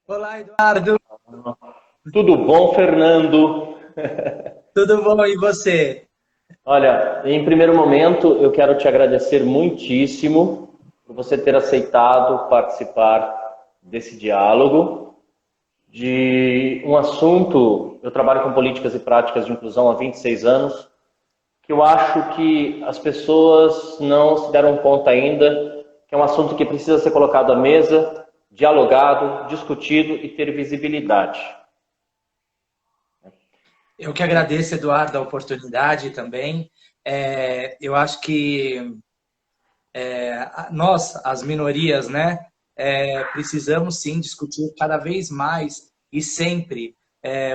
Olá, Eduardo. Tudo bom, Fernando? Tudo bom? E você? Olha, em primeiro momento, eu quero te agradecer muitíssimo por você ter aceitado participar desse diálogo de um assunto. Eu trabalho com políticas e práticas de inclusão há 26 anos, que eu acho que as pessoas não se deram conta ainda, que é um assunto que precisa ser colocado à mesa, dialogado, discutido e ter visibilidade. Eu que agradeço, Eduardo, a oportunidade também. Eu acho que nós, as minorias, né, precisamos sim discutir cada vez mais e sempre,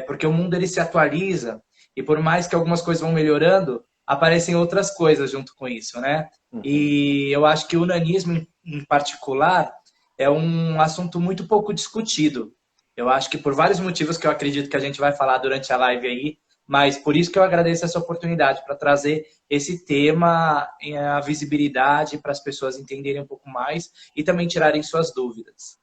porque o mundo ele se atualiza e por mais que algumas coisas vão melhorando, aparecem outras coisas junto com isso, né? Uhum. E eu acho que o nanismo, em particular, é um assunto muito pouco discutido. Eu acho que por vários motivos que eu acredito que a gente vai falar durante a live aí, mas por isso que eu agradeço essa oportunidade para trazer esse tema, a visibilidade para as pessoas entenderem um pouco mais e também tirarem suas dúvidas.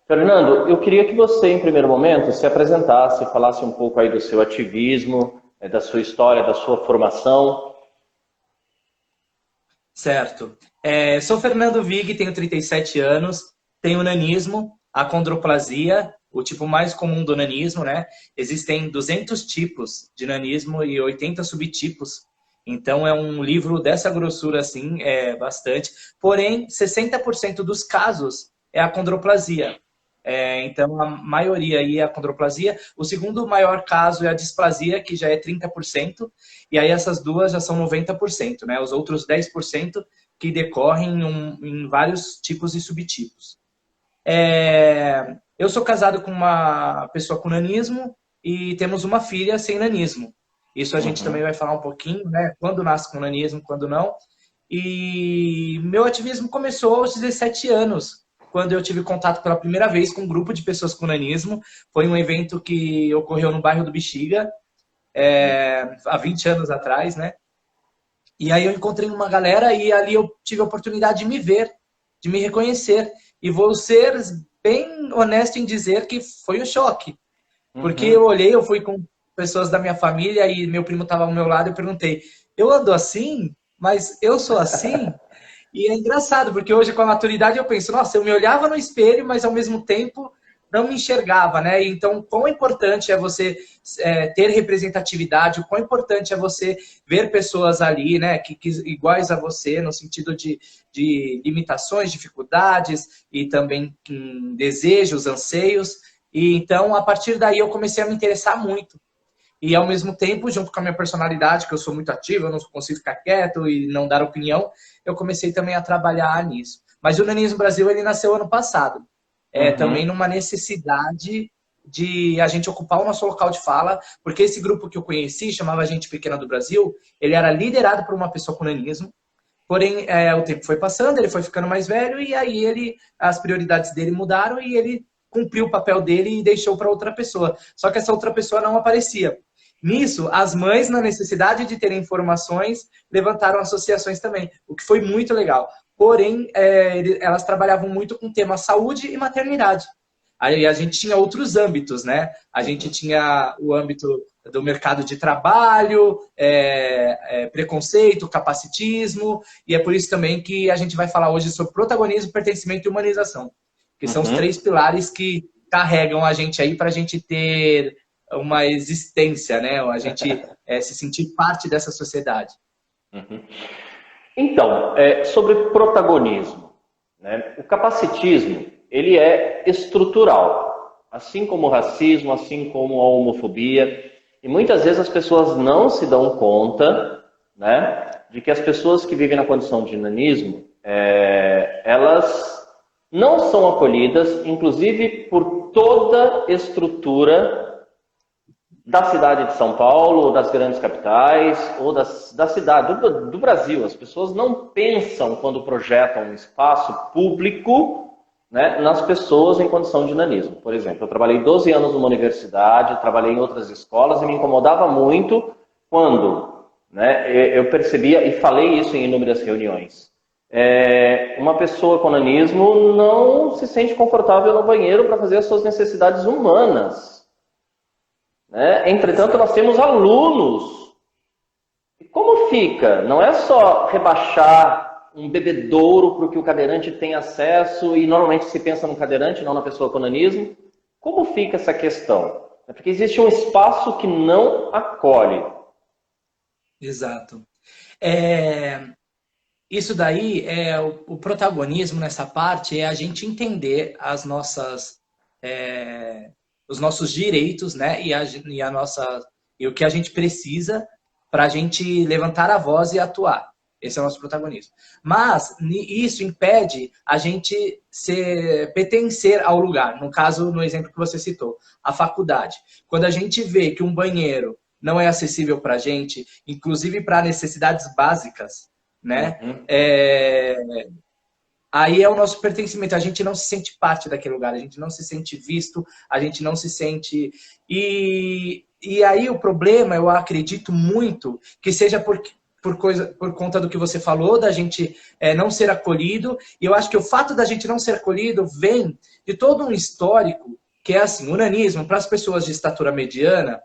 Fernando, eu queria que você, em primeiro momento, se apresentasse, falasse um pouco aí do seu ativismo, da sua história, da sua formação. Certo. Sou Fernando Vig, tenho 37 anos, tenho nanismo, acondroplasia, o tipo mais comum do nanismo, né? Existem 200 tipos de nanismo e 80 subtipos. Então é um livro dessa grossura assim, é bastante. Porém, 60% dos casos é acondroplasia. Então, a maioria aí é a condroplasia. O segundo maior caso é a displasia, que já é 30%, e aí essas duas já são 90%, né? Os outros 10% que decorrem em vários tipos e subtipos. Eu sou casado com uma pessoa com nanismo e temos uma filha sem nanismo. Isso a gente também Uhum. vai falar um pouquinho, né? Quando nasce com nanismo, quando não. E meu ativismo começou aos 17 anos, quando eu tive contato pela primeira vez com um grupo de pessoas com nanismo. Foi um evento que ocorreu no bairro do Bexiga, há 20 anos atrás, né? E aí eu encontrei uma galera e ali eu tive a oportunidade de me ver, de me reconhecer. E vou ser bem honesto em dizer que foi um choque. Porque eu Uhum. olhei, eu fui com pessoas da minha família e meu primo estava ao meu lado e perguntei: eu ando assim? Mas eu sou assim? E é engraçado, porque hoje com a maturidade eu penso, nossa, eu me olhava no espelho, mas ao mesmo tempo não me enxergava, né? Então, quão importante é você ter representatividade, o quão importante é você ver pessoas ali, né, que iguais a você, no sentido de limitações, dificuldades e também desejos, anseios. E então, a partir daí, eu comecei a me interessar muito. E ao mesmo tempo, junto com a minha personalidade, que eu sou muito ativo, eu não consigo ficar quieto e não dar opinião, eu comecei também a trabalhar nisso. Mas o Nanismo Brasil, ele nasceu ano passado. Também Uhum. numa necessidade de a gente ocupar o nosso local de fala, porque esse grupo que eu conheci, chamava Gente Pequena do Brasil, ele era liderado por uma pessoa com nanismo, porém o tempo foi passando, ele foi ficando mais velho e aí as prioridades dele mudaram e ele cumpriu o papel dele e deixou para outra pessoa. Só que essa outra pessoa não aparecia. Nisso, as mães, na necessidade de terem informações, levantaram associações também, o que foi muito legal. Porém, elas trabalhavam muito com o tema saúde e maternidade. Aí a gente tinha outros âmbitos, né? A gente Uhum. tinha o âmbito do mercado de trabalho, preconceito, capacitismo, e é por isso também que a gente vai falar hoje sobre protagonismo, pertencimento e humanização, que são os Uhum. três pilares que carregam a gente aí para a gente ter uma existência, né? A gente se sentir parte dessa sociedade. Uhum. Então, sobre protagonismo, né? O capacitismo, ele é estrutural, assim como o racismo, assim como a homofobia, e muitas vezes as pessoas não se dão conta, né, de que as pessoas que vivem na condição de nanismo, elas não são acolhidas, inclusive por toda estrutura da cidade de São Paulo, ou das grandes capitais, ou da cidade, do Brasil. As pessoas não pensam, quando projetam um espaço público, né, nas pessoas em condição de nanismo. Por exemplo, eu trabalhei 12 anos numa universidade, trabalhei em outras escolas e me incomodava muito quando, né, eu percebia, e falei isso em inúmeras reuniões, uma pessoa com nanismo não se sente confortável no banheiro para fazer as suas necessidades humanas, né? Entretanto, nós temos alunos. E como fica? Não é só rebaixar um bebedouro para que o cadeirante tenha acesso, e normalmente se pensa no cadeirante, não na pessoa com nanismo. Como fica essa questão? É porque existe um espaço que não acolhe. Exato. Isso daí o protagonismo nessa parte é a gente entender as nossas, os nossos direitos, né? E o que a gente precisa para a gente levantar a voz e atuar. Esse é o nosso protagonismo. Mas isso impede a gente pertencer ao lugar. No caso, no exemplo que você citou, a faculdade. Quando a gente vê que um banheiro não é acessível para a gente, inclusive para necessidades básicas, né? Aí é o nosso pertencimento. A gente não se sente parte daquele lugar, a gente não se sente visto, a gente não se sente... E aí o problema, eu acredito muito, que seja por conta do que você falou, da gente não ser acolhido. E eu acho que o fato da gente não ser acolhido vem de todo um histórico, que é assim, o nanismo, para as pessoas de estatura mediana,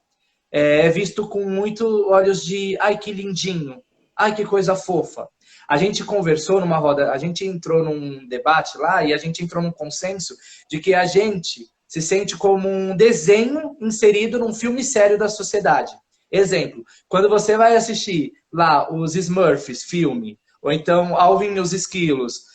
é visto com muito olhos de, ai, que lindinho, ai, que coisa fofa. A gente conversou numa roda, a gente entrou num debate lá e a gente entrou num consenso de que a gente se sente como um desenho inserido num filme sério da sociedade. Exemplo, quando você vai assistir lá os Smurfs, filme, ou então Alvin e os Esquilos,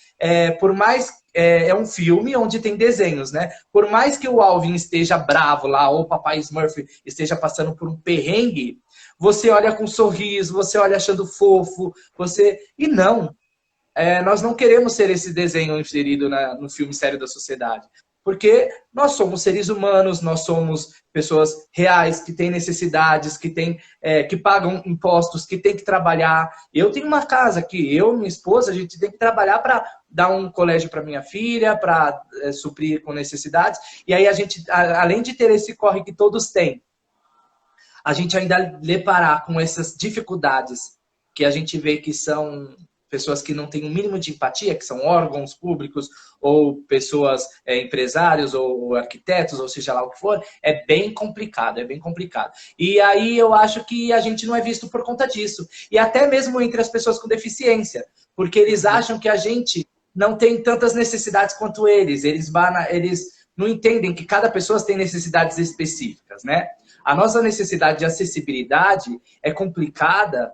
por mais... É um filme onde tem desenhos, né? Por mais que o Alvin esteja bravo lá, ou o Papai Smurf esteja passando por um perrengue, você olha com um sorriso, você olha achando fofo, E não, nós não queremos ser esse desenho inserido no filme sério da sociedade. Porque nós somos seres humanos, nós somos pessoas reais, que têm necessidades, que pagam impostos, que têm que trabalhar. Eu tenho uma casa que eu e minha esposa, a gente tem que trabalhar para dar um colégio para minha filha, para suprir com necessidades. E aí a gente, além de ter esse corre que todos têm, a gente ainda deparar com essas dificuldades que a gente vê que são pessoas que não têm o mínimo de empatia, que são órgãos públicos, ou pessoas, empresários, ou arquitetos, ou seja lá o que for, é bem complicado, é bem complicado. E aí eu acho que a gente não é visto por conta disso. E até mesmo entre as pessoas com deficiência, porque eles acham que a gente não tem tantas necessidades quanto eles. Eles não entendem que cada pessoa tem necessidades específicas, né? A nossa necessidade de acessibilidade é complicada,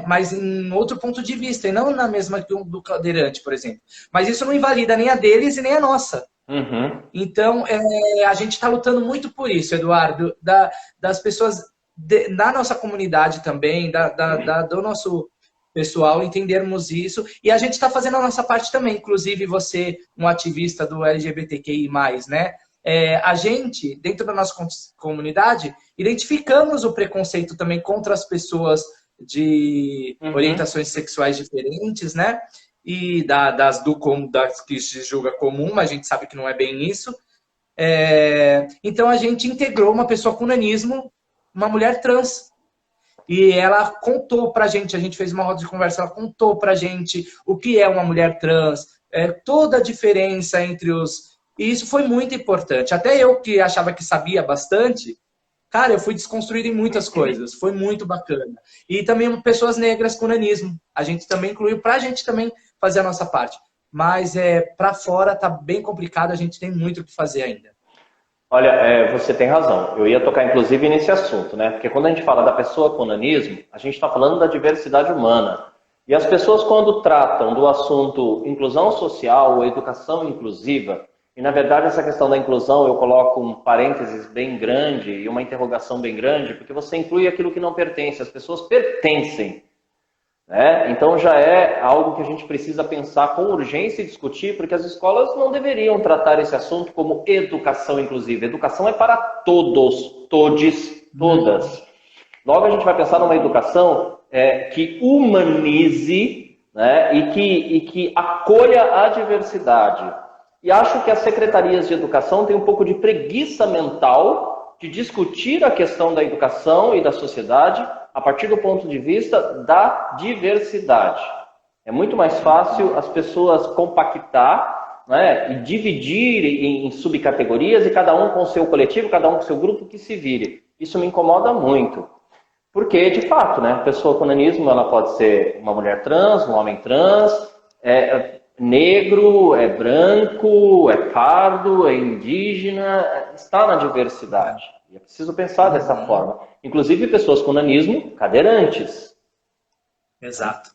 mas em outro ponto de vista, e não na mesma que do cadeirante, por exemplo. Mas isso não invalida nem a deles e nem a nossa. Uhum. Então, a gente está lutando muito por isso, Eduardo, das pessoas da nossa comunidade também, do nosso pessoal, entendermos isso. E a gente está fazendo a nossa parte também, inclusive você, um ativista do LGBTQI+, né? A gente, dentro da nossa comunidade, identificamos o preconceito também contra as pessoas de orientações sexuais diferentes, né? E das que se julga comum, mas a gente sabe que não é bem isso. Então a gente integrou uma pessoa com nanismo, uma mulher trans. E ela contou pra gente, a gente fez uma roda de conversa, ela contou pra gente o que é uma mulher trans, toda a diferença entre os... E isso foi muito importante. Até eu que achava que sabia bastante, cara, eu fui desconstruído em muitas coisas. Foi muito bacana. E também pessoas negras com nanismo. A gente também incluiu pra gente também fazer a nossa parte. Mas pra fora tá bem complicado, a gente tem muito o que fazer ainda. Olha, você tem razão. Eu ia tocar inclusive nesse assunto, né? Porque quando a gente fala da pessoa com nanismo, a gente está falando da diversidade humana. E as pessoas, quando tratam do assunto inclusão social ou educação inclusiva, e na verdade essa questão da inclusão eu coloco um parênteses bem grande e uma interrogação bem grande, porque você inclui aquilo que não pertence, as pessoas pertencem. Né? Então já é algo que a gente precisa pensar com urgência e discutir, porque as escolas não deveriam tratar esse assunto como educação inclusiva. Educação é para todos, todes, todas. Logo a gente vai pensar numa educação que humanize, né? e que acolha a diversidade. E acho que as secretarias de educação têm um pouco de preguiça mental de discutir a questão da educação e da sociedade a partir do ponto de vista da diversidade. É muito mais fácil as pessoas compactar, né, e dividir em subcategorias e cada um com o seu coletivo, cada um com o seu grupo que se vire. Isso me incomoda muito. Porque, de fato, né, a pessoa com nanismo ela pode ser uma mulher trans, um homem trans, é negro, é branco, é pardo, é indígena, está na diversidade. E é preciso pensar dessa forma. Inclusive pessoas com nanismo cadeirantes. Exato.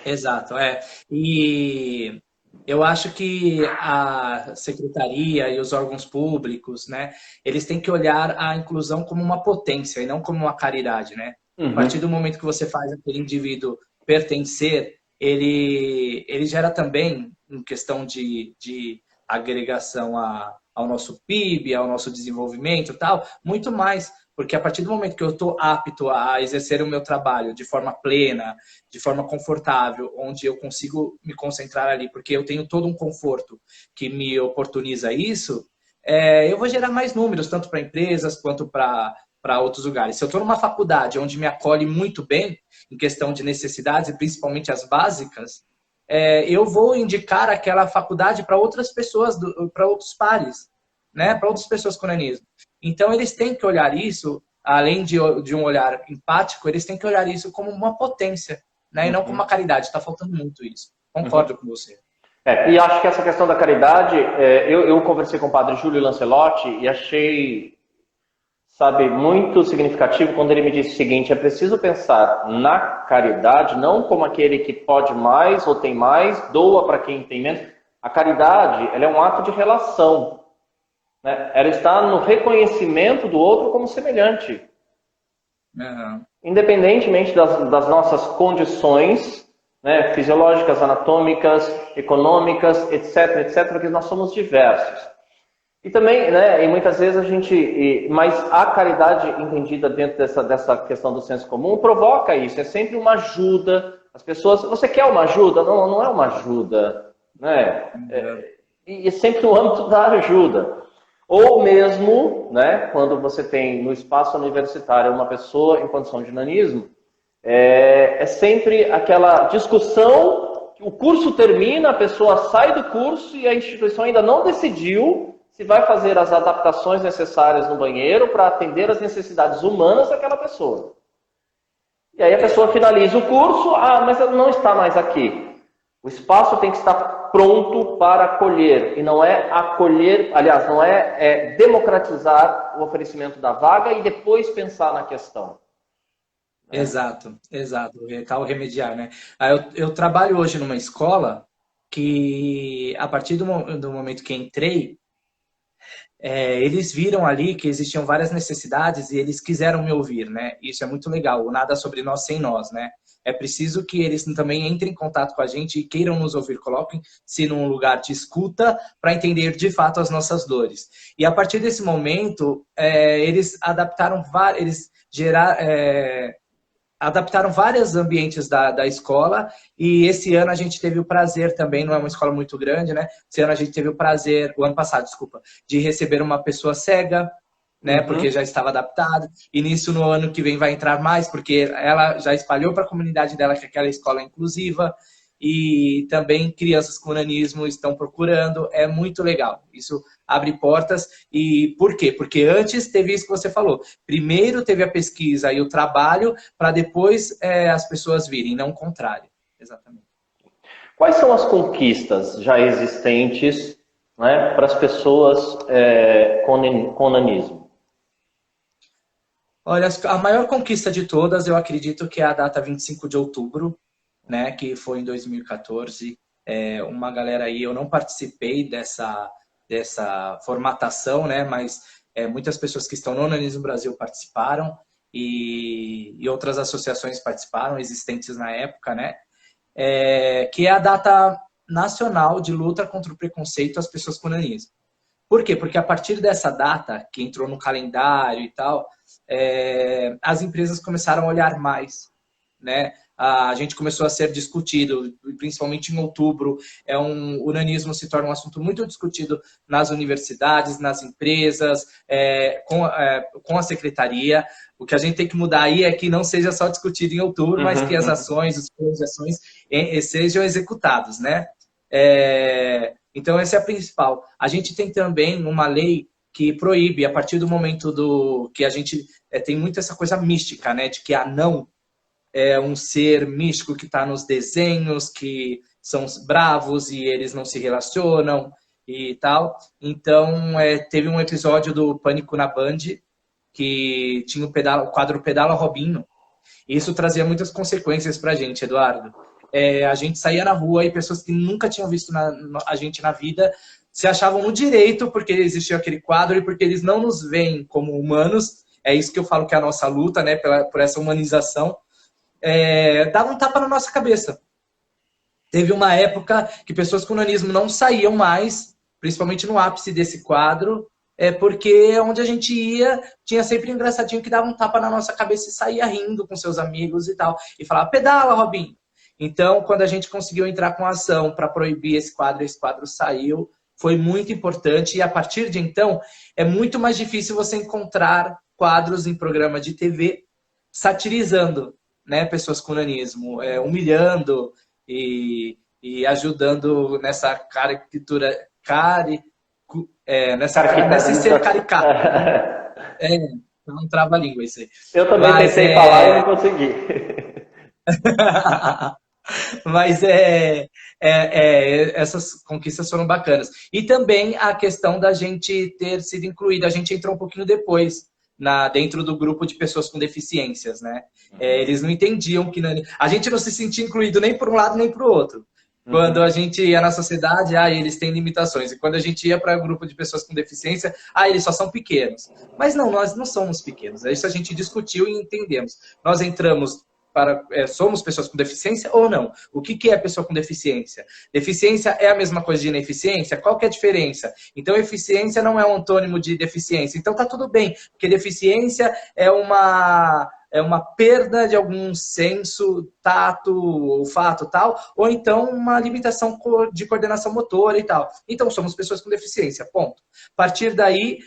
Exato, é. E eu acho que a secretaria e os órgãos públicos, né, eles têm que olhar a inclusão como uma potência e não como uma caridade, né? A partir do momento que você faz aquele indivíduo pertencer, ele gera também, em questão de agregação ao nosso PIB, ao nosso desenvolvimento e tal, muito mais. Porque a partir do momento que eu estou apto a exercer o meu trabalho de forma plena, de forma confortável, onde eu consigo me concentrar ali, porque eu tenho todo um conforto que me oportuniza isso, eu vou gerar mais números, tanto para empresas quanto para outros lugares. Se eu estou numa faculdade onde me acolhe muito bem, em questão de necessidades, e principalmente as básicas, eu vou indicar aquela faculdade para outras pessoas, para outros pares, né? Para outras pessoas com nanismo. Então, eles têm que olhar isso, além de um olhar empático, eles têm que olhar isso como uma potência, né? E não como uma caridade. Está faltando muito isso. Concordo com você. E acho que essa questão da caridade, eu conversei com o padre Júlio Lancelotti e achei, sabe, muito significativo quando ele me disse o seguinte: é preciso pensar na caridade não como aquele que pode mais ou tem mais, doa para quem tem menos. A caridade, ela é um ato de relação. Né? Ela está no reconhecimento do outro como semelhante. Independentemente das nossas condições, né, fisiológicas, anatômicas, econômicas, etc., porque nós somos diversos. E também, né, e muitas vezes mas a caridade entendida dentro dessa questão do senso comum provoca isso, é sempre uma ajuda. As pessoas, você quer uma ajuda? Não, não é uma ajuda, né? E é sempre no âmbito da ajuda. Ou mesmo, né, quando você tem no espaço universitário uma pessoa em condição de nanismo, é sempre aquela discussão, o curso termina, a pessoa sai do curso e a instituição ainda não decidiu se vai fazer as adaptações necessárias no banheiro para atender as necessidades humanas daquela pessoa. E aí a pessoa finaliza o curso, mas ela não está mais aqui. O espaço tem que estar pronto para acolher, e não é acolher, aliás, não é democratizar o oferecimento da vaga e depois pensar na questão. Exato. Tal remediar, né? Eu trabalho hoje numa escola que, a partir do momento que entrei, eles viram ali que existiam várias necessidades e eles quiseram me ouvir, né? Isso é muito legal. O nada sobre nós sem nós, né? É preciso que eles também entrem em contato com a gente e queiram nos ouvir, coloquem-se num lugar de escuta para entender de fato as nossas dores. E a partir desse momento, eles adaptaram adaptaram vários ambientes da escola, e esse ano a gente teve o prazer também, não é uma escola muito grande, né? Esse ano a gente teve o prazer, o ano passado, desculpa, de receber uma pessoa cega, né? Porque já estava adaptado. E nisso, no ano que vem, vai entrar mais, porque ela já espalhou para a comunidade dela que aquela escola é inclusiva. E também crianças com nanismo estão procurando. É muito legal. Isso abre portas. E por quê? Porque antes teve isso que você falou. Primeiro teve a pesquisa e o trabalho, para depois as pessoas virem, não o contrário. Exatamente. Quais são as conquistas já existentes, né, para as pessoas com nanismo? Olha, a maior conquista de todas, eu acredito que é a data 25 de outubro, né, que foi em 2014. Uma galera aí, eu não participei dessa formatação, né, mas muitas pessoas que estão no Nanismo Brasil participaram e outras associações participaram, existentes na época, né, que é a data nacional de luta contra o preconceito às pessoas com nanismo. Por quê? Porque a partir dessa data, que entrou no calendário e tal, as empresas começaram a olhar mais, né? a gente começou a ser discutido, principalmente em outubro. O nanismo se torna um assunto muito discutido nas universidades, nas empresas, com a secretaria. O que a gente tem que mudar aí é que não seja só discutido em outubro, mas que as ações, os planos de ações sejam executados, né? Então, essa é a principal. A gente tem também uma lei que proíbe, a partir do momento que a gente tem muito essa coisa mística, né? De que anão é um ser místico que está nos desenhos, que são bravos e eles não se relacionam e tal. Então, teve um episódio do Pânico na Band que tinha o quadro Pedala Robinho. E isso trazia muitas consequências para a gente, Eduardo. A gente saía na rua e pessoas que nunca tinham visto a gente na vida se achavam no direito porque existia aquele quadro e porque eles não nos veem como humanos. É isso que eu falo que é a nossa luta, né, por essa humanização. Dava um tapa na nossa cabeça. Teve uma época que pessoas com nanismo não saíam mais, principalmente no ápice desse quadro, porque onde a gente ia, tinha sempre um engraçadinho que dava um tapa na nossa cabeça e saía rindo com seus amigos e tal. E falava, pedala, Robinho. Então, quando a gente conseguiu entrar com a ação para proibir esse quadro saiu, foi muito importante. E a partir de então, é muito mais difícil você encontrar quadros em programa de TV satirizando, né, pessoas com nanismo, humilhando e ajudando nessa caricatura, nesse ser caricato. Não trava a língua isso aí. Eu também tentei falar e não consegui. Mas essas conquistas foram bacanas. E também a questão da gente ter sido incluído. A gente entrou um pouquinho depois dentro do grupo de pessoas com deficiências, né? Eles não entendiam que... A gente não se sentia incluído nem por um lado nem para o outro. Quando a gente ia na sociedade, eles têm limitações. E quando a gente ia para o grupo de pessoas com deficiência, eles só são pequenos. Mas não, nós não somos pequenos. Isso a gente discutiu e entendemos. Nós entramos somos pessoas com deficiência ou não? O que é pessoa com deficiência? Deficiência é a mesma coisa de ineficiência? Qual que é a diferença? Então, eficiência não é um antônimo de deficiência. Então, tá tudo bem, porque deficiência é uma perda de algum senso, tato, olfato e tal, ou então uma limitação de coordenação motora e tal. Então, somos pessoas com deficiência, ponto. A partir daí,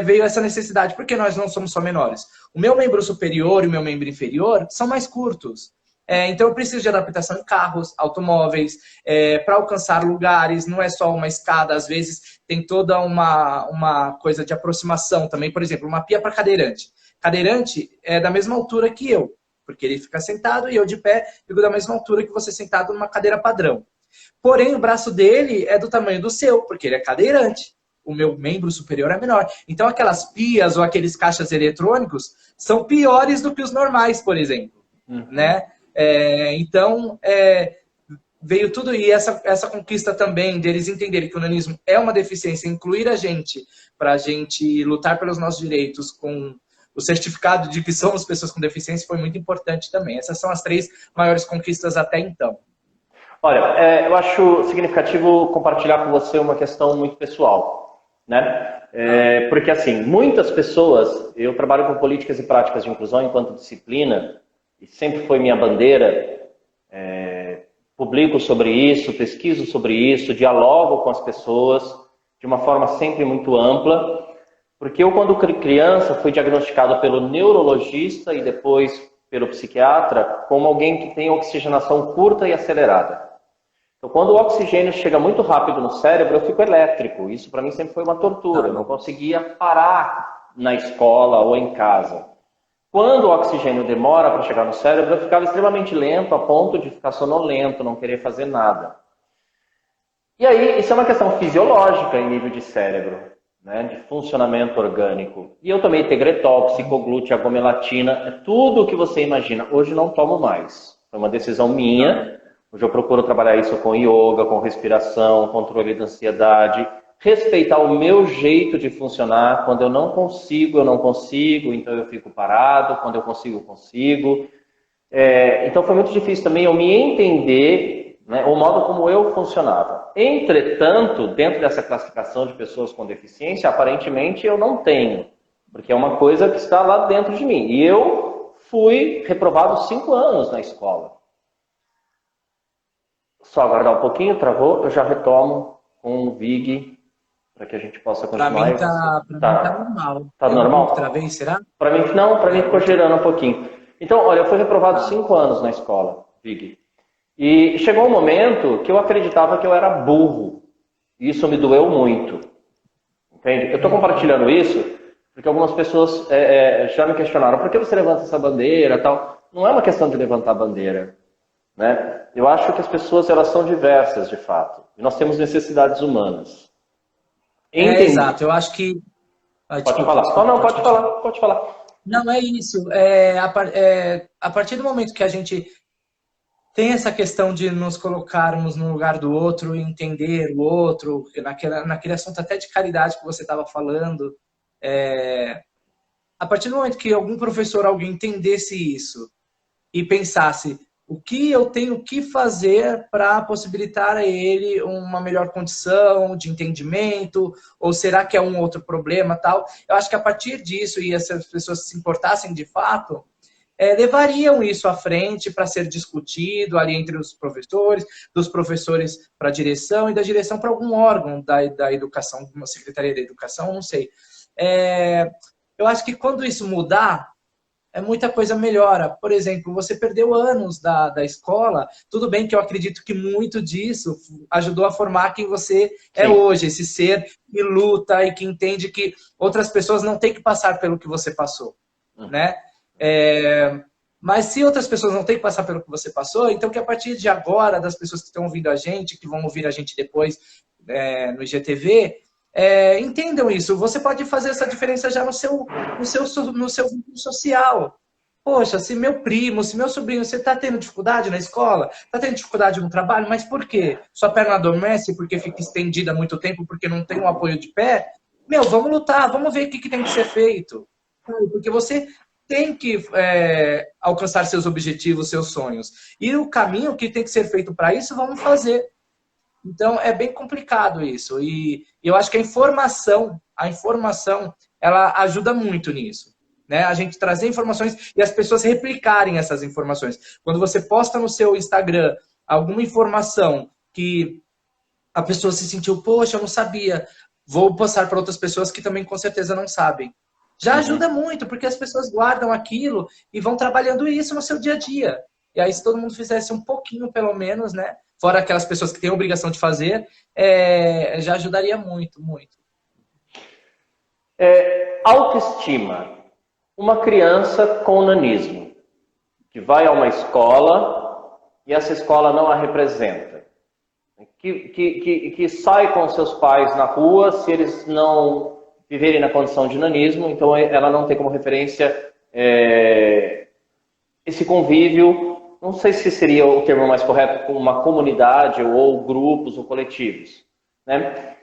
veio essa necessidade, porque nós não somos só menores. O meu membro superior e o meu membro inferior são mais curtos. Então, eu preciso de adaptação em carros, automóveis, para alcançar lugares, não é só uma escada, às vezes tem toda uma coisa de aproximação também. Por exemplo, uma pia para cadeirante. Cadeirante é da mesma altura que eu, porque ele fica sentado e eu de pé fico da mesma altura que você sentado numa cadeira padrão. Porém, o braço dele é do tamanho do seu, porque ele é cadeirante. O meu membro superior é menor. Então, aquelas pias ou aqueles caixas eletrônicos são piores do que os normais, por exemplo. Né? Então, veio tudo e essa conquista também deles entenderem que o nanismo é uma deficiência, incluir a gente para a gente lutar pelos nossos direitos com o certificado de que somos pessoas com deficiência foi muito importante também. Essas são as 3 maiores conquistas até então. Olha, eu acho significativo compartilhar com você uma questão muito pessoal. Né? Porque assim, muitas pessoas, eu trabalho com políticas e práticas de inclusão enquanto disciplina, e sempre foi minha bandeira, publico sobre isso, pesquiso sobre isso, dialogo com as pessoas de uma forma sempre muito ampla, porque eu quando criança fui diagnosticado pelo neurologista e depois pelo psiquiatra como alguém que tem oxigenação curta e acelerada. Então, quando o oxigênio chega muito rápido no cérebro, eu fico elétrico. Isso para mim sempre foi uma tortura. Eu não conseguia parar na escola ou em casa. Quando o oxigênio demora para chegar no cérebro, eu ficava extremamente lento, a ponto de ficar sonolento, não querer fazer nada. E aí, isso é uma questão fisiológica em nível de cérebro, né, de funcionamento orgânico. E eu tomei Tegretol, psicoglútia, agomelatina, tudo o que você imagina. Hoje não tomo mais. Foi uma decisão minha. Hoje eu procuro trabalhar isso com yoga, com respiração, controle da ansiedade, respeitar o meu jeito de funcionar. Quando eu não consigo, então eu fico parado. Quando eu consigo, eu consigo. Então foi muito difícil também eu me entender, né, o modo como eu funcionava. Entretanto, dentro dessa classificação de pessoas com deficiência, aparentemente eu não tenho, porque é uma coisa que está lá dentro de mim. E eu fui reprovado 5 anos na escola. Só aguardar um pouquinho, travou, eu já retomo com o Vig para que a gente possa Pra continuar. mim tá, pra mim tá normal. Tá Eu que travei, normal? será? Para mim não, para mim ficou girando um pouquinho. Então, olha, eu fui reprovado Tá. 5 anos na escola, Vig. E chegou um momento que eu acreditava que eu era burro. E isso me doeu muito. Entende? Eu estou compartilhando isso porque algumas pessoas já me questionaram: por que você levanta essa bandeira, tal? Não é uma questão de levantar a bandeira, né? Eu acho que as pessoas, elas são diversas, de fato. E nós temos necessidades humanas. Exato. Entendi. Eu acho que... Ah, Pode desculpa, falar. Oh, desculpa, não, pode pode continuar. falar, pode falar. Não, é isso. A partir do momento que a gente tem essa questão de nos colocarmos no lugar do outro, entender o outro, naquele assunto até de caridade que você estava falando, a partir do momento que algum professor, alguém entendesse isso e pensasse o que eu tenho que fazer para possibilitar a ele uma melhor condição de entendimento, ou será que é um outro problema, tal? Eu acho que a partir disso, e essas pessoas se importassem de fato, levariam isso à frente para ser discutido ali entre os professores, dos professores para a direção e da direção para algum órgão da educação, uma secretaria da educação, não sei. Eu acho que quando isso mudar, muita coisa melhora. Por exemplo, você perdeu anos da escola, tudo bem que eu acredito que muito disso ajudou a formar quem você é Sim. hoje, esse ser que luta e que entende que outras pessoas não têm que passar pelo que você passou, né? Mas se outras pessoas não têm que passar pelo que você passou, então que a partir de agora, das pessoas que estão ouvindo a gente, que vão ouvir a gente depois no IGTV, entendam isso. Você pode fazer essa diferença já no seu vínculo social. Poxa, se meu primo, se meu sobrinho, você está tendo dificuldade na escola, está tendo dificuldade no trabalho, mas por quê? Sua perna adormece porque fica estendida há muito tempo, porque não tem um apoio de pé? Meu, vamos lutar, vamos ver o que tem que ser feito. Porque você tem que alcançar seus objetivos, seus sonhos. E o caminho que tem que ser feito para isso, vamos fazer. Então, é bem complicado isso. E eu acho que a informação, ela ajuda muito nisso. Né? A gente trazer informações e as pessoas replicarem essas informações. Quando você posta no seu Instagram alguma informação que a pessoa se sentiu, poxa, eu não sabia, vou passar para outras pessoas que também com certeza não sabem. Já ajuda muito, porque as pessoas guardam aquilo e vão trabalhando isso no seu dia a dia. E aí, se todo mundo fizesse um pouquinho, pelo menos, né? Fora aquelas pessoas que têm a obrigação de fazer, já ajudaria muito, muito. Autoestima. Uma criança com nanismo, que vai a uma escola e essa escola não a representa. Que sai com seus pais na rua, se eles não viverem na condição de nanismo, então ela não tem como referência esse convívio, não sei se seria o termo mais correto, com uma comunidade ou grupos ou coletivos, né?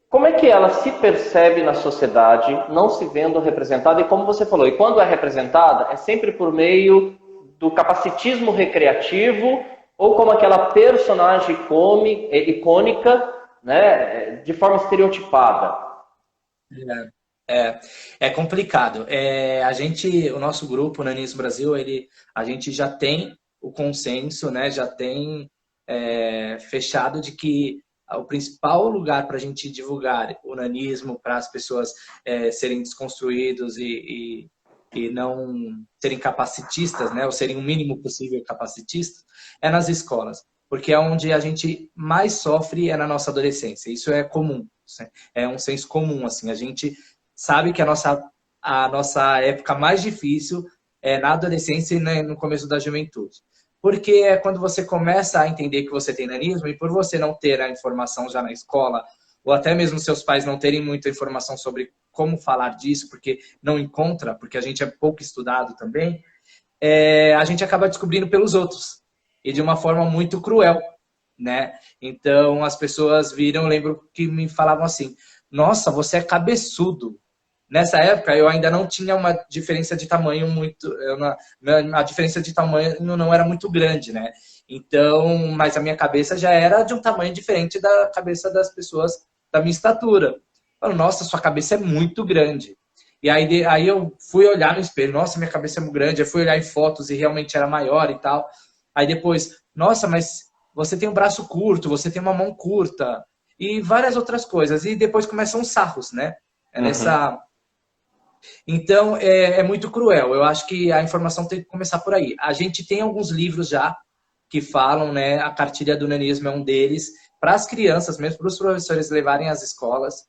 Como é que ela se percebe na sociedade, não se vendo representada? E como você falou, e quando é representada, é sempre por meio do capacitismo recreativo ou como aquela personagem icônica, né, de forma estereotipada. É complicado. O nosso grupo, o Nanismo Brasil, a gente já tem o consenso, né, já tem fechado de que o principal lugar para a gente divulgar o nanismo, para as pessoas serem desconstruídos e não serem capacitistas, né, ou serem o mínimo possível capacitistas, é nas escolas. Porque é onde a gente mais sofre na nossa adolescência. Isso é comum. É um senso comum. Assim. A gente sabe que a nossa época mais difícil é na adolescência e no começo da juventude. Porque é quando você começa a entender que você tem nanismo e por você não ter a informação já na escola, ou até mesmo seus pais não terem muita informação sobre como falar disso, porque não encontra, porque a gente é pouco estudado também, a gente acaba descobrindo pelos outros. E de uma forma muito cruel, né? Então, as pessoas viram, eu lembro que me falavam assim, nossa, você é cabeçudo. Nessa época, eu ainda não tinha uma diferença de tamanho muito... A diferença de tamanho não era muito grande, né? Então, mas a minha cabeça já era de um tamanho diferente da cabeça das pessoas da minha estatura. Falo, nossa, sua cabeça é muito grande. E aí eu fui olhar no espelho, nossa, minha cabeça é muito grande. Eu fui olhar em fotos e realmente era maior e tal. Aí depois, nossa, mas você tem um braço curto, você tem uma mão curta, e várias outras coisas. E depois começam os sarros, né? É nessa... Então, é muito cruel. Eu acho que a informação tem que começar por aí. A gente tem alguns livros já que falam, né? A cartilha do nanismo é um deles, para as crianças, mesmo para os professores levarem às escolas,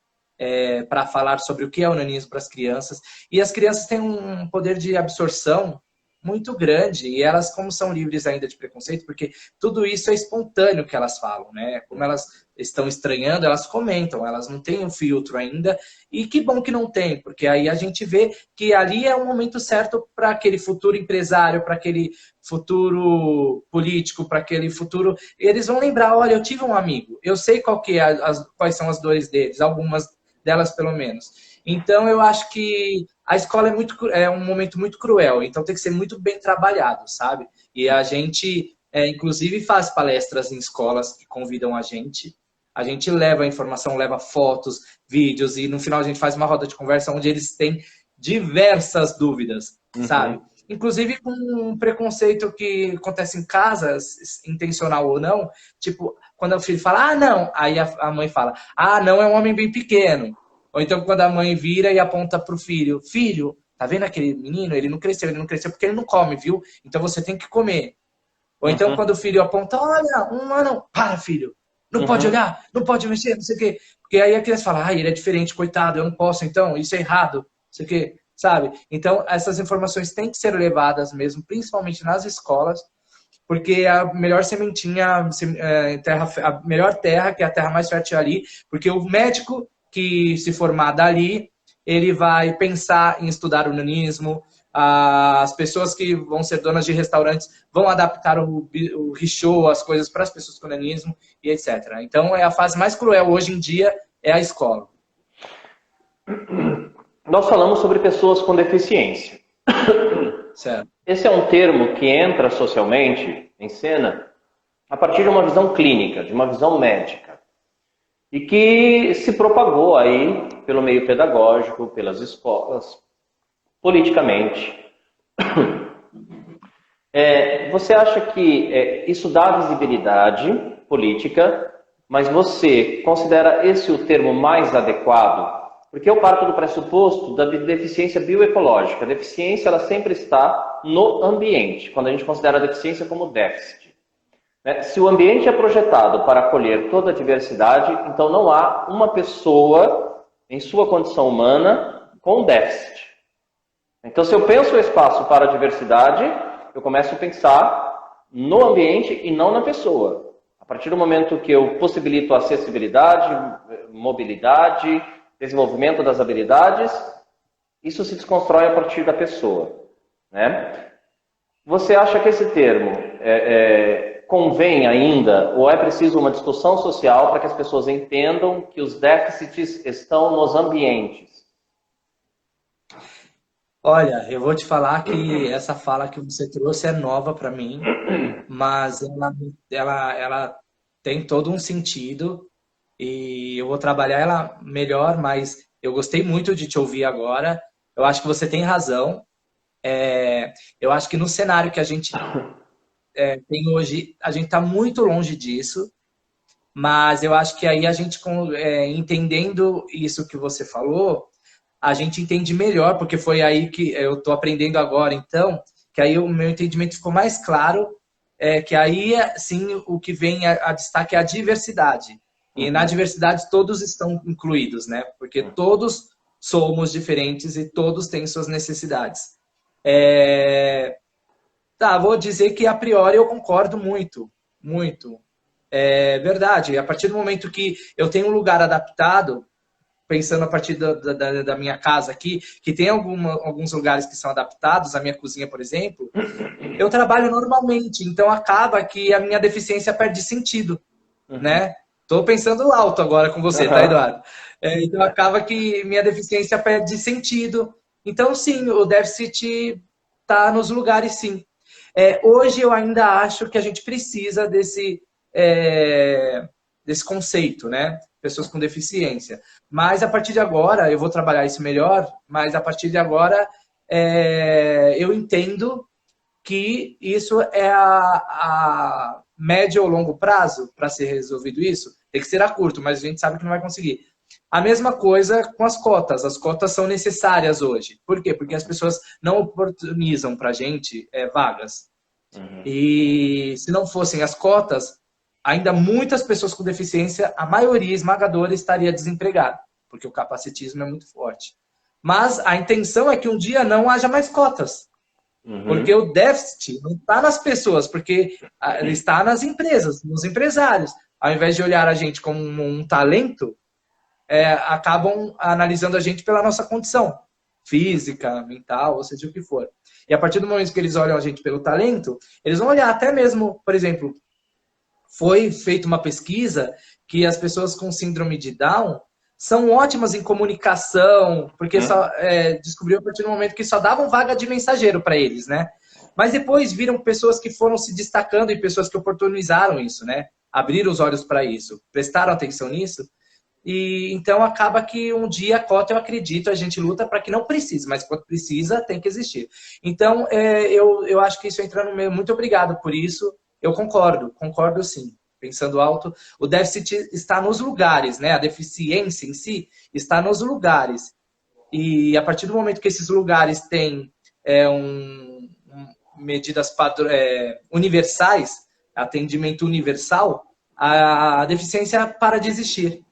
para falar sobre o que é o nanismo para as crianças. E as crianças têm um poder de absorção muito grande, e elas, como são livres ainda de preconceito, porque tudo isso é espontâneo que elas falam, né? Como elas estão estranhando, elas comentam, elas não têm um filtro ainda, e que bom que não tem, porque aí a gente vê que ali é o momento certo para aquele futuro empresário, para aquele futuro político, para aquele futuro... Eles vão lembrar, olha, eu tive um amigo, eu sei quais são as dores deles, algumas delas pelo menos. Então, eu acho que a escola é um momento muito cruel, então tem que ser muito bem trabalhado, sabe? E a gente, inclusive, faz palestras em escolas que convidam a gente leva a informação, leva fotos, vídeos, e no final a gente faz uma roda de conversa onde eles têm diversas dúvidas, sabe? Inclusive com um preconceito que acontece em casa, intencional ou não, tipo, quando o filho fala, ah, não, aí a mãe fala, ah, não, é um homem bem pequeno. Ou então quando a mãe vira e aponta pro filho, filho, tá vendo aquele menino? Ele não cresceu porque ele não come, viu? Então você tem que comer. Ou então quando o filho aponta, olha, um anão, para filho, não pode olhar, não pode mexer, não sei o quê. Porque aí a criança fala, ah, ele é diferente, coitado, eu não posso então, isso é errado, não sei o quê, sabe? Então essas informações têm que ser levadas mesmo, principalmente nas escolas, porque a melhor sementinha, a melhor terra, que é a terra mais fértil ali, porque o médico que se formar dali, ele vai pensar em estudar o nanismo, as pessoas que vão ser donas de restaurantes vão adaptar o richô, as coisas para as pessoas com nanismo e etc. Então, é a fase mais cruel hoje em dia, é a escola. Nós falamos sobre pessoas com deficiência. Certo. Esse é um termo que entra socialmente em cena a partir de uma visão clínica, de uma visão médica, e que se propagou aí pelo meio pedagógico, pelas escolas, politicamente. Você acha que isso dá visibilidade política, mas você considera esse o termo mais adequado? Porque eu parto do pressuposto da deficiência bioecológica. A deficiência ela sempre está no ambiente, quando a gente considera a deficiência como déficit. Se o ambiente é projetado para acolher toda a diversidade, então não há uma pessoa em sua condição humana com déficit. Então, se eu penso o espaço para a diversidade, eu começo a pensar no ambiente e não na pessoa. A partir do momento que eu possibilito acessibilidade, mobilidade, desenvolvimento das habilidades, isso se desconstrói a partir da pessoa, né? Você acha que esse termo convém ainda, ou é preciso uma discussão social para que as pessoas entendam que os déficits estão nos ambientes? Olha, eu vou te falar que essa fala que você trouxe é nova para mim, mas ela tem todo um sentido e eu vou trabalhar ela melhor, mas eu gostei muito de te ouvir agora. Eu acho que você tem razão. Eu acho que no cenário que a gente tem hoje, a gente está muito longe disso, mas eu acho que aí a gente, entendendo isso que você falou, a gente entende melhor, porque foi aí que eu estou aprendendo agora, então, que aí o meu entendimento ficou mais claro, que aí, sim, o que vem a destaque é a diversidade. E na diversidade todos estão incluídos, né? Porque todos somos diferentes e todos têm suas necessidades. Tá, vou dizer que a priori eu concordo muito, muito. É verdade, a partir do momento que eu tenho um lugar adaptado, pensando a partir da minha casa aqui, que tem alguns lugares que são adaptados, a minha cozinha, por exemplo, eu trabalho normalmente, então acaba que a minha deficiência perde sentido, né? Tô pensando alto agora com você, tá, Eduardo? Então acaba que minha deficiência perde sentido. Então, sim, o déficit tá nos lugares, sim. Hoje eu ainda acho que a gente precisa desse conceito, né? Pessoas com deficiência. Mas a partir de agora, eu vou trabalhar isso melhor, mas a partir de agora eu entendo que isso é médio ou longo prazo para ser resolvido isso? Tem que ser a curto, mas a gente sabe que não vai conseguir. A mesma coisa com as cotas. As cotas são necessárias hoje. Por quê? Porque as pessoas não oportunizam para a gente vagas. E se não fossem as cotas, ainda muitas pessoas com deficiência, a maioria esmagadora estaria desempregada, porque o capacitismo é muito forte. Mas a intenção é que um dia não haja mais cotas. Porque o déficit não está nas pessoas, porque ele está nas empresas, nos empresários. Ao invés de olhar a gente como um talento, acabam analisando a gente pela nossa condição física, mental, ou seja o que for. E a partir do momento que eles olham a gente pelo talento, eles vão olhar até mesmo, por exemplo, foi feita uma pesquisa que as pessoas com síndrome de Down são ótimas em comunicação, porque descobriu a partir do momento que só davam vaga de mensageiro para eles, né? Mas depois viram pessoas que foram se destacando e pessoas que oportunizaram isso, né? Abriram os olhos para isso, prestaram atenção nisso. E então acaba que um dia a cota, eu acredito, a gente luta para que não precise, mas quando precisa, tem que existir. Então, eu acho que isso entra no meio. Muito obrigado por isso. Eu concordo sim. Pensando alto, o déficit está nos lugares, né? A deficiência em si está nos lugares. E a partir do momento que esses lugares têm medidas universais, atendimento universal, a deficiência para de existir.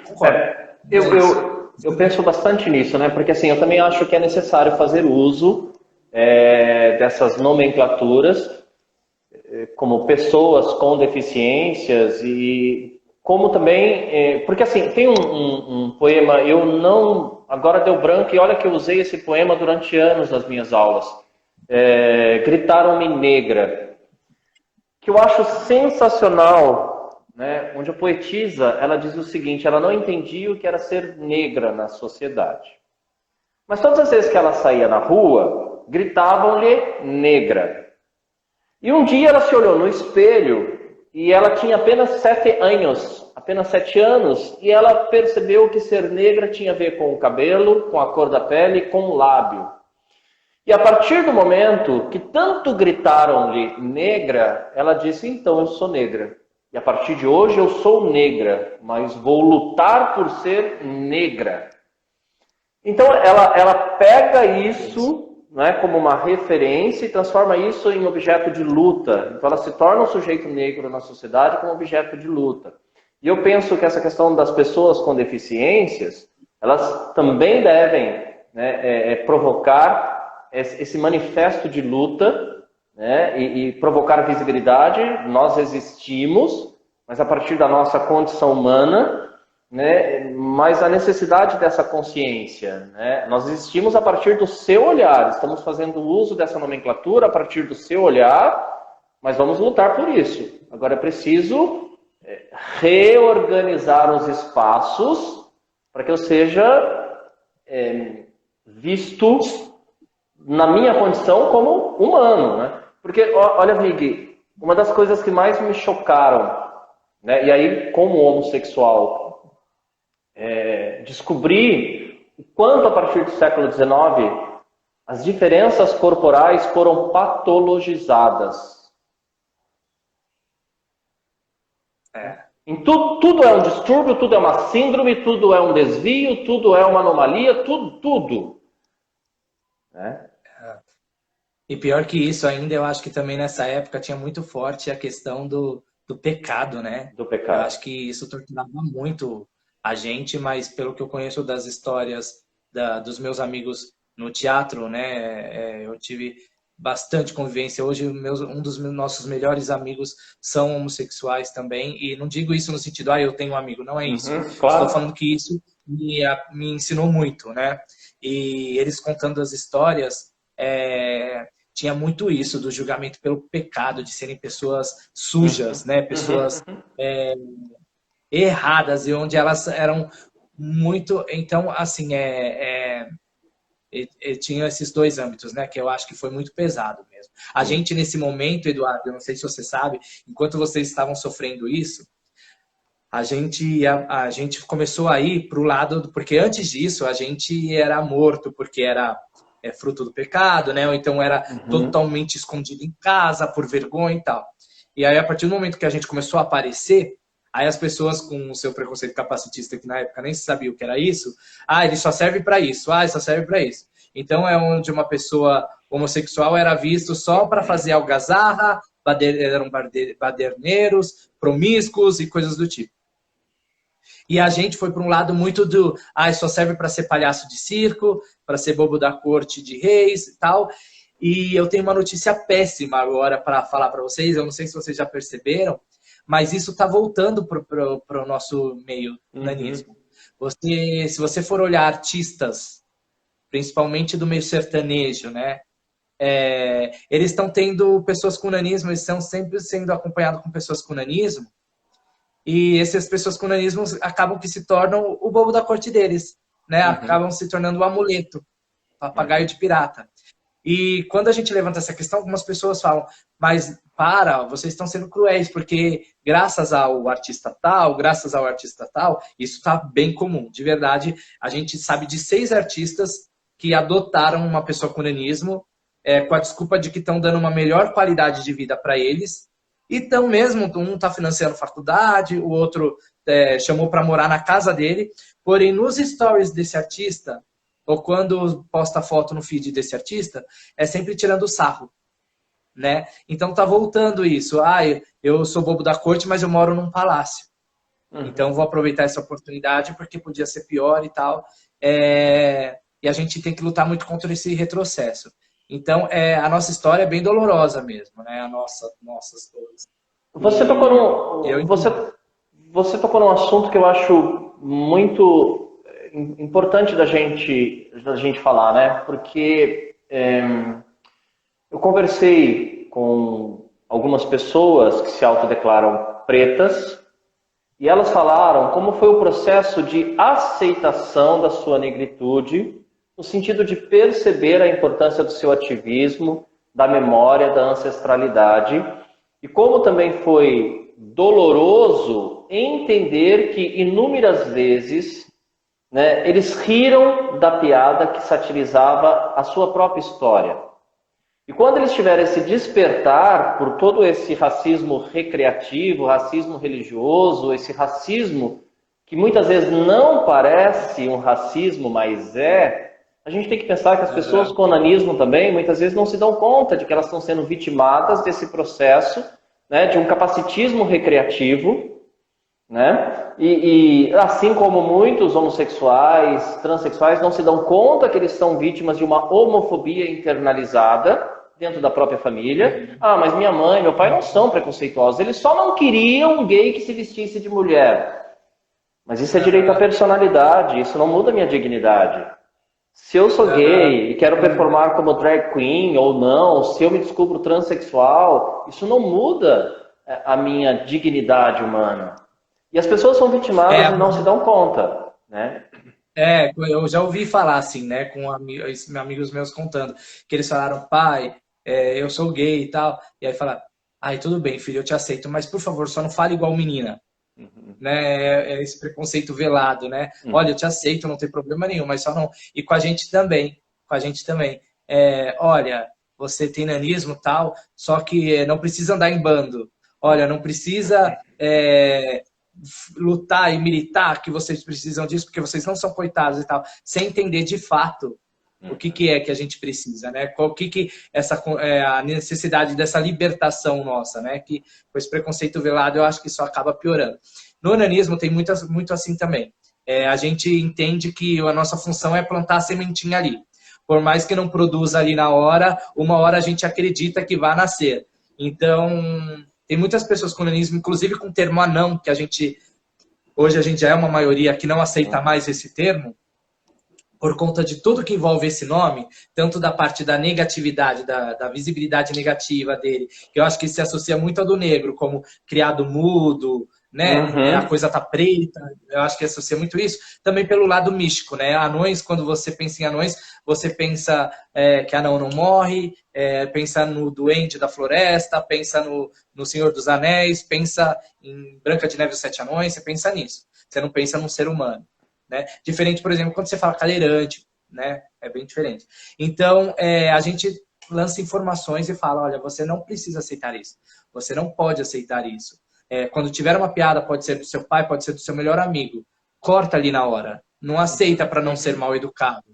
Concordo. Eu penso bastante nisso, né? Porque assim, eu também acho que é necessário fazer uso dessas nomenclaturas como pessoas com deficiências e como também... porque assim, tem um poema, agora deu branco, e olha que eu usei esse poema durante anos nas minhas aulas. Gritaram-me negra, que eu acho sensacional, né? Onde a poetisa, ela diz o seguinte: ela não entendia o que era ser negra na sociedade. Mas todas as vezes que ela saía na rua, gritavam-lhe negra. E um dia ela se olhou no espelho e ela tinha apenas 7 anos, e ela percebeu que ser negra tinha a ver com o cabelo, com a cor da pele, com o lábio. E a partir do momento que tanto gritaram-lhe negra, ela disse: então eu sou negra. E a partir de hoje eu sou negra, mas vou lutar por ser negra. Então ela pega isso, né, como uma referência e transforma isso em objeto de luta. Então ela se torna um sujeito negro na sociedade como objeto de luta. E eu penso que essa questão das pessoas com deficiências, elas também devem, né, provocar esse manifesto de luta, né, e provocar visibilidade. Nós existimos, mas a partir da nossa condição humana, né, mas a necessidade dessa consciência, né? Nós existimos a partir do seu olhar, estamos fazendo uso dessa nomenclatura a partir do seu olhar, mas vamos lutar por isso. Agora é preciso reorganizar os espaços para que eu seja visto na minha condição como humano, né? Porque, olha, Vig, uma das coisas que mais me chocaram, né, e aí como homossexual, descobri o quanto a partir do século XIX as diferenças corporais foram patologizadas. Em tudo é um distúrbio, tudo é uma síndrome, tudo é um desvio, tudo é uma anomalia, tudo. Né? E pior que isso ainda, eu acho que também nessa época tinha muito forte a questão do pecado, né? Do pecado. Eu acho que isso torturava muito a gente, mas pelo que eu conheço das histórias dos meus amigos no teatro, né? Eu tive bastante convivência. Hoje, um dos nossos melhores amigos são homossexuais também. E não digo isso no sentido, eu tenho um amigo. Não é isso. Claro. Estou falando que isso me ensinou muito, né? E eles contando as histórias, tinha muito isso do julgamento pelo pecado, de serem pessoas sujas, né? Pessoas erradas, e onde elas eram muito... Então, assim, tinha esses dois âmbitos, né? Que eu acho que foi muito pesado mesmo. A gente, nesse momento, Eduardo, eu não sei se você sabe, enquanto vocês estavam sofrendo isso, a gente começou a ir para o lado... Porque antes disso, a gente era morto, porque era fruto do pecado, né? Ou então era totalmente escondido em casa, por vergonha e tal. E aí, a partir do momento que a gente começou a aparecer, aí as pessoas com o seu preconceito capacitista, que na época nem se sabia o que era isso, ele só serve para isso, ele só serve para isso. Então, é onde uma pessoa homossexual era visto só para fazer algazarra, eram baderneiros, promíscuos e coisas do tipo. E a gente foi para um lado muito do, só serve para ser palhaço de circo, para ser bobo da corte de reis e tal. E eu tenho uma notícia péssima agora para falar para vocês, eu não sei se vocês já perceberam, mas isso está voltando para o nosso meio nanismo. Se você for olhar artistas, principalmente do meio sertanejo, né? Eles estão tendo pessoas com nanismo, eles estão sempre sendo acompanhados com pessoas com nanismo, e essas pessoas com nanismo acabam que se tornam o bobo da corte deles, né? Acabam se tornando o amuleto, papagaio de pirata. E quando a gente levanta essa questão, algumas pessoas falam, mas vocês estão sendo cruéis, porque graças ao artista tal, isso está bem comum. De verdade, a gente sabe de 6 artistas que adotaram uma pessoa com nanismo, com a desculpa de que estão dando uma melhor qualidade de vida para eles, e estão mesmo, um está financiando faculdade, o outro chamou para morar na casa dele, porém nos stories desse artista, ou quando posta foto no feed desse artista, é sempre tirando sarro, né? Então tá voltando isso. Eu sou bobo da corte, mas eu moro num palácio. Então vou aproveitar essa oportunidade porque podia ser pior e tal. E a gente tem que lutar muito contra esse retrocesso. Então a nossa história é bem dolorosa mesmo, né? Nossas todas. Você tocou num assunto que eu acho muito importante da gente falar, né? Porque eu conversei com algumas pessoas que se autodeclaram pretas e elas falaram como foi o processo de aceitação da sua negritude, no sentido de perceber a importância do seu ativismo, da memória, da ancestralidade, e como também foi doloroso entender que inúmeras vezes, né, eles riram da piada que satirizava a sua própria história. E quando eles tiveram esse despertar por todo esse racismo recreativo, racismo religioso, esse racismo que muitas vezes não parece um racismo, mas a gente tem que pensar que as pessoas com nanismo também, muitas vezes não se dão conta de que elas estão sendo vitimadas desse processo, né, de um capacitismo recreativo, né? E assim como muitos homossexuais, transexuais não se dão conta que eles são vítimas de uma homofobia internalizada dentro da própria família. Mas minha mãe, meu pai não são preconceituosos, eles só não queriam um gay que se vestisse de mulher. Mas isso é direito à personalidade, isso não muda a minha dignidade. Se eu sou gay e quero performar como drag queen ou não, se eu me descubro transexual, isso não muda a minha dignidade humana. E as pessoas são vitimadas e não se dão conta, né? Eu já ouvi falar assim, né, com amigos meus contando, que eles falaram, pai, eu sou gay e tal, e aí falaram, tudo bem, filho, eu te aceito, mas por favor, só não fale igual menina. Né? Esse preconceito velado, né? Olha, eu te aceito, não tem problema nenhum, mas só não. E com a gente também, olha, você tem nanismo e tal, só que não precisa andar em bando. Olha, não precisa lutar e militar que vocês precisam disso, porque vocês não são coitados e tal, sem entender de fato o que é que a gente precisa, né? Qual que a necessidade dessa libertação nossa, né? Que com esse preconceito velado eu acho que isso acaba piorando. No nanismo tem muito assim também. A gente entende que a nossa função é plantar a sementinha ali. Por mais que não produza ali na hora, uma hora a gente acredita que vai nascer. Então, tem muitas pessoas com nanismo, inclusive com o termo anão, que hoje a gente já é uma maioria que não aceita mais esse termo, por conta de tudo que envolve esse nome, tanto da parte da negatividade, da visibilidade negativa dele, que eu acho que se associa muito ao do negro, como criado mudo, né? A coisa tá preta, eu acho que associa muito isso. Também pelo lado místico, né? Anões, quando você pensa em anões, você pensa que anão não morre, pensa no Duende da Floresta, pensa no Senhor dos Anéis, pensa em Branca de Neve e os Sete Anões, você pensa nisso. Você não pensa num ser humano. Né? Diferente, por exemplo, quando você fala cadeirante, né? É bem diferente. Então, a gente lança informações e fala, olha, você não precisa aceitar isso. Você não pode aceitar isso. Quando tiver uma piada, pode ser do seu pai, pode ser do seu melhor amigo. Corta ali na hora. Não aceita para não ser mal educado.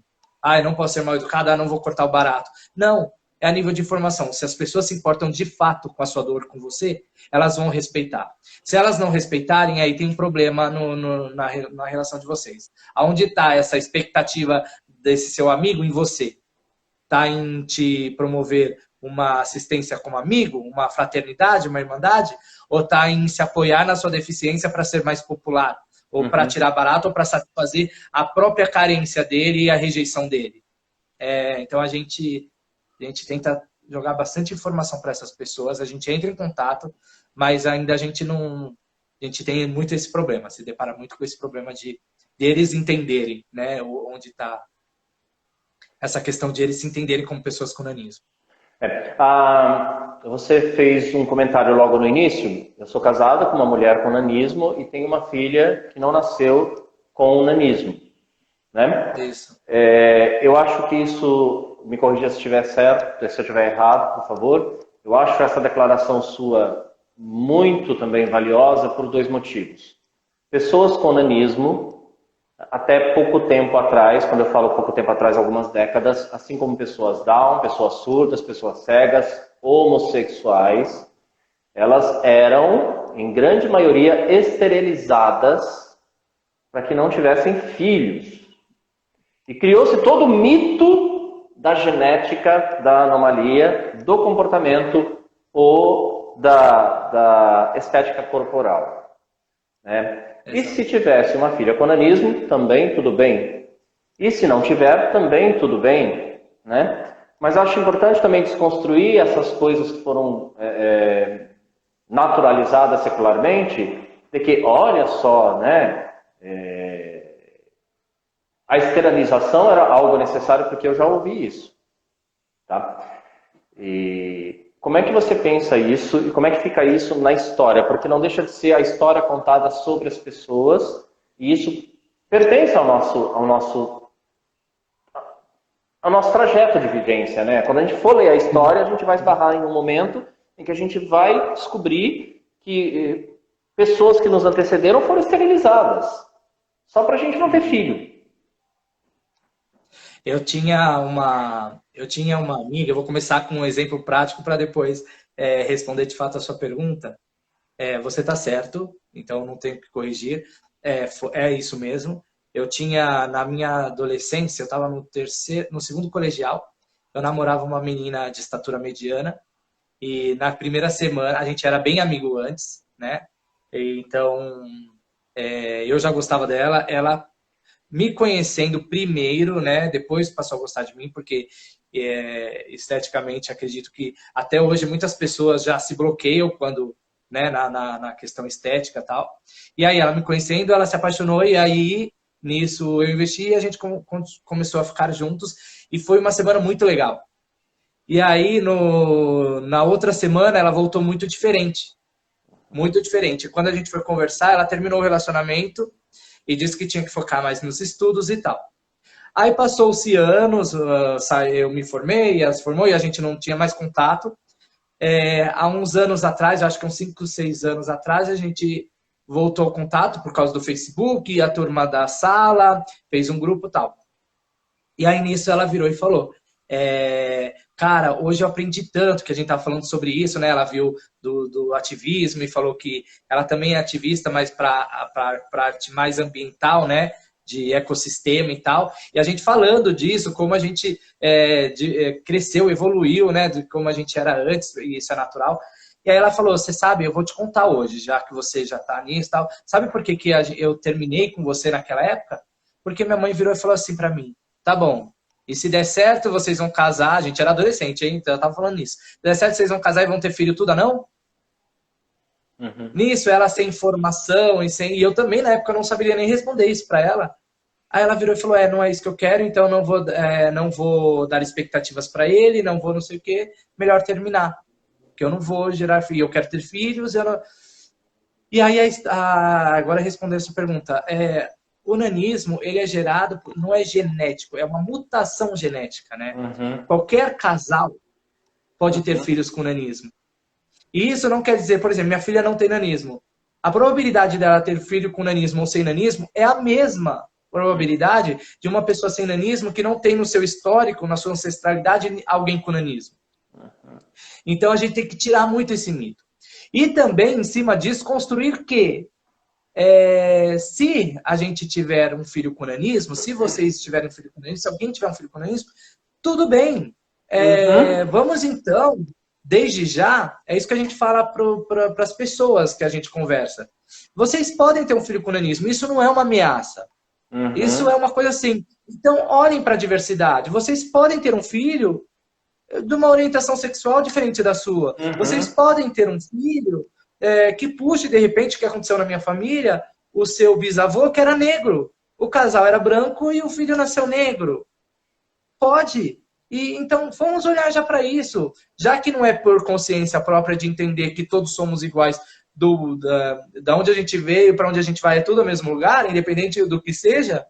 Ah, eu não posso ser mal educado, não vou cortar o barato. Não, é a nível de informação. Se as pessoas se importam de fato com a sua dor, com você, elas vão respeitar. Se elas não respeitarem, aí tem um problema na relação de vocês. Aonde está essa expectativa desse seu amigo em você? Está em te promover uma assistência como amigo, uma fraternidade, uma irmandade? Ou está em se apoiar na sua deficiência para ser mais popular? Ou para tirar barato, ou para satisfazer a própria carência dele e a rejeição dele? Então a gente tenta jogar bastante informação para essas pessoas, a gente entra em contato, mas ainda a gente tem muito esse problema, se depara muito com esse problema de eles entenderem, né, onde está essa questão de eles se entenderem como pessoas com nanismo. Você fez um comentário logo no início. Eu sou casada com uma mulher com nanismo e tenho uma filha que não nasceu com nanismo, né? Isso. Eu acho que isso, me corrija se estiver certo, se eu estiver errado, por favor. Eu acho essa declaração sua muito também valiosa por 2 motivos. Pessoas com nanismo, até pouco tempo atrás, quando eu falo pouco tempo atrás, algumas décadas, assim como pessoas Down, pessoas surdas, pessoas cegas, homossexuais, elas eram, em grande maioria, esterilizadas para que não tivessem filhos. E criou-se todo o mito da genética, da anomalia, do comportamento ou da estética corporal, né? E se tivesse uma filha com nanismo, também tudo bem. E se não tiver, também tudo bem, né? Mas acho importante também desconstruir essas coisas que foram naturalizadas secularmente, de que, olha só, né? A esterilização era algo necessário, porque eu já ouvi isso, tá? E como é que você pensa isso e como é que fica isso na história? Porque não deixa de ser a história contada sobre as pessoas e isso pertence ao nosso trajeto de vivência, né? Quando a gente for ler a história, a gente vai esbarrar em um momento em que a gente vai descobrir que pessoas que nos antecederam foram esterilizadas, só para a gente não ter filho. Eu tinha uma amiga, eu vou começar com um exemplo prático para depois responder de fato a sua pergunta. Você está certo, então não tenho que corrigir. É isso mesmo. Eu tinha, na minha adolescência, eu estava no segundo colegial, eu namorava uma menina de estatura mediana e na primeira semana, a gente era bem amigo antes, né? Então, eu já gostava dela, ela me conhecendo primeiro, né? Depois passou a gostar de mim, porque esteticamente acredito que até hoje muitas pessoas já se bloqueiam quando, né, na questão estética e tal. E aí ela me conhecendo, ela se apaixonou e aí nisso eu investi e a gente começou a ficar juntos e foi uma semana muito legal. E aí na outra semana ela voltou muito diferente. Muito diferente. Quando a gente foi conversar, ela terminou o relacionamento e disse que tinha que focar mais nos estudos e tal. Aí passou-se anos, eu me formei, ela se formou e a gente não tinha mais contato. Há uns anos atrás, acho que uns 5, 6 anos atrás, a gente voltou ao contato por causa do Facebook, a turma da sala, fez um grupo e tal. E aí nisso ela virou e falou, cara, hoje eu aprendi tanto, que a gente estava falando sobre isso, né? Ela viu do ativismo e falou que ela também é ativista, mas para a parte mais ambiental, né? De ecossistema e tal. E a gente falando disso, como a gente cresceu, evoluiu, né? De como a gente era antes, e isso é natural. E aí ela falou, você sabe, eu vou te contar hoje, já que você já está nisso e tal. Sabe por que eu terminei com você naquela época? Porque minha mãe virou e falou assim para mim, tá bom, e se der certo, vocês vão casar. A gente era adolescente, hein? Então eu tava falando isso. Se der certo, vocês vão casar e vão ter filho tudo, não? Uhum. Nisso, ela sem informação e eu também, na época, não saberia nem responder isso pra ela. Aí ela virou e falou, não é isso que eu quero, então não vou dar expectativas pra ele, não vou não sei o quê, melhor terminar. Porque eu não vou gerar filho, eu quero ter filhos, eu não... E aí, agora respondendo a sua pergunta, o nanismo, ele é gerado, não é genético, é uma mutação genética, né? Uhum. Qualquer casal pode ter filhos com nanismo. E isso não quer dizer, por exemplo, minha filha não tem nanismo. A probabilidade dela ter filho com nanismo ou sem nanismo é a mesma probabilidade de uma pessoa sem nanismo que não tem no seu histórico, na sua ancestralidade, alguém com nanismo. Então a gente tem que tirar muito esse mito. E também, em cima disso, construir que se a gente tiver um filho com nanismo, se vocês tiverem um filho com nanismo, se alguém tiver um filho com nanismo, tudo bem. Vamos então, desde já, é isso que a gente fala para as pessoas que a gente conversa. Vocês podem ter um filho com nanismo, isso não é uma ameaça. Isso é uma coisa assim. Então, olhem para a diversidade. Vocês podem ter um filho de uma orientação sexual diferente da sua. Vocês podem ter um filho que puxe, de repente, o que aconteceu na minha família, o seu bisavô que era negro. O casal era branco e o filho nasceu negro. Pode. E então, vamos olhar já para isso. Já que não é por consciência própria de entender que todos somos iguais, da onde a gente veio, para onde a gente vai, é tudo ao mesmo lugar, independente do que seja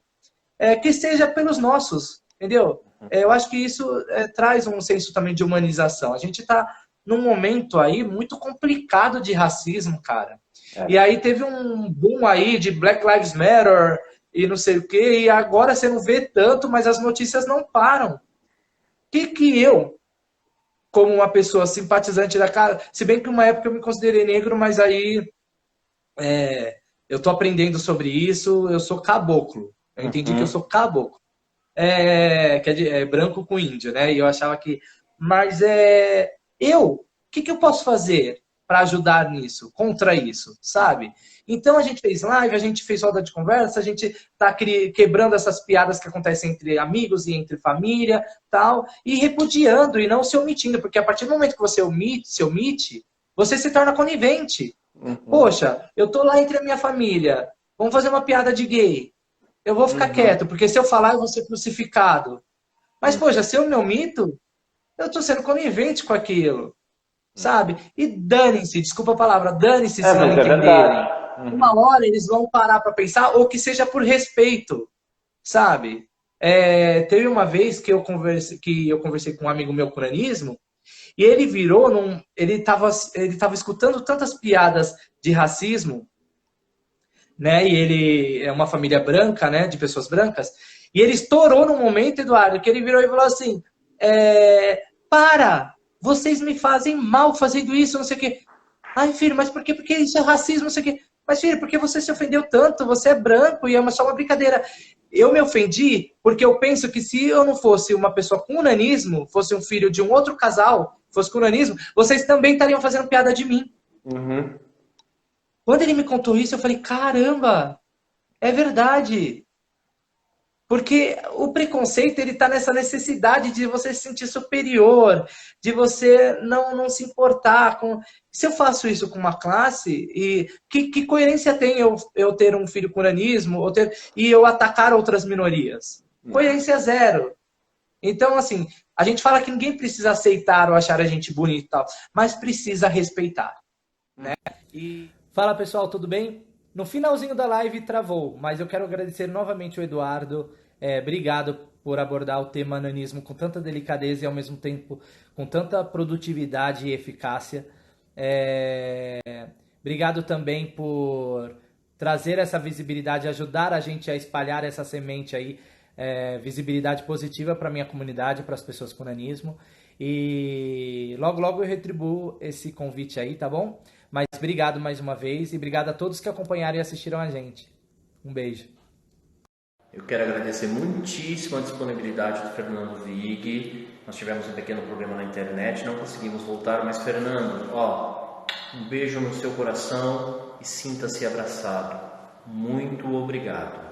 pelos nossos, entendeu? Eu acho que isso traz um senso também de humanização. A gente está num momento aí muito complicado de racismo, cara. E aí teve um boom aí de Black Lives Matter e não sei o quê, e agora você não vê tanto, mas as notícias não param. Que eu, como uma pessoa simpatizante da casa, se bem que uma época eu me considerei negro, mas aí eu tô aprendendo sobre isso, eu sou caboclo. Eu entendi que eu sou caboclo. Que é branco com índio, né? E eu achava que... Mas o que eu posso fazer para ajudar nisso, contra isso, sabe? Então a gente fez live, a gente fez roda de conversa, a gente tá quebrando essas piadas que acontecem entre amigos e entre família, tal, e repudiando e não se omitindo, porque a partir do momento que você se omite, você se torna conivente. Poxa, eu tô lá entre a minha família, vamos fazer uma piada de gay. Eu vou ficar quieto, porque se eu falar, eu vou ser crucificado. Mas, poxa, se eu me omito, eu tô sendo conivente com aquilo. Sabe? E dane-se, desculpa a palavra, dane-se se não entenderem. Uma hora eles vão parar para pensar, ou que seja por respeito, sabe? Teve uma vez que eu conversei com um amigo meu com nanismo, e ele virou ele tava escutando tantas piadas de racismo, né? E ele é uma família branca, né? De pessoas brancas, e ele estourou num momento, Eduardo, que ele virou e falou assim: para! Vocês me fazem mal fazendo isso, não sei o quê. Ai, filho, mas por quê? Porque isso é racismo, não sei o quê. Mas, filho, porque você se ofendeu tanto? Você é branco e é só uma brincadeira. Eu me ofendi porque eu penso que se eu não fosse uma pessoa com nanismo, fosse um filho de um outro casal, fosse com nanismo, vocês também estariam fazendo piada de mim. Quando ele me contou isso, eu falei, caramba, é verdade. Porque o preconceito, ele está nessa necessidade de você se sentir superior, de você não se importar com... Se eu faço isso com uma classe, e que coerência tem eu ter um filho com nanismo e eu atacar outras minorias? Coerência zero. Então, assim, a gente fala que ninguém precisa aceitar ou achar a gente bonito e tal, mas precisa respeitar. Né? Fala, pessoal, tudo bem? No finalzinho da live travou, mas eu quero agradecer novamente o Eduardo. Obrigado por abordar o tema nanismo com tanta delicadeza e ao mesmo tempo com tanta produtividade e eficácia. Obrigado também por trazer essa visibilidade, ajudar a gente a espalhar essa semente aí, visibilidade positiva para a minha comunidade, para as pessoas com nanismo. E logo, logo eu retribuo esse convite aí, tá bom? Mas obrigado mais uma vez e obrigado a todos que acompanharam e assistiram a gente. Um beijo. Eu quero agradecer muitíssimo a disponibilidade do Fernando Vig. Nós tivemos um pequeno problema na internet, não conseguimos voltar, mas Fernando, um beijo no seu coração e sinta-se abraçado. Muito obrigado.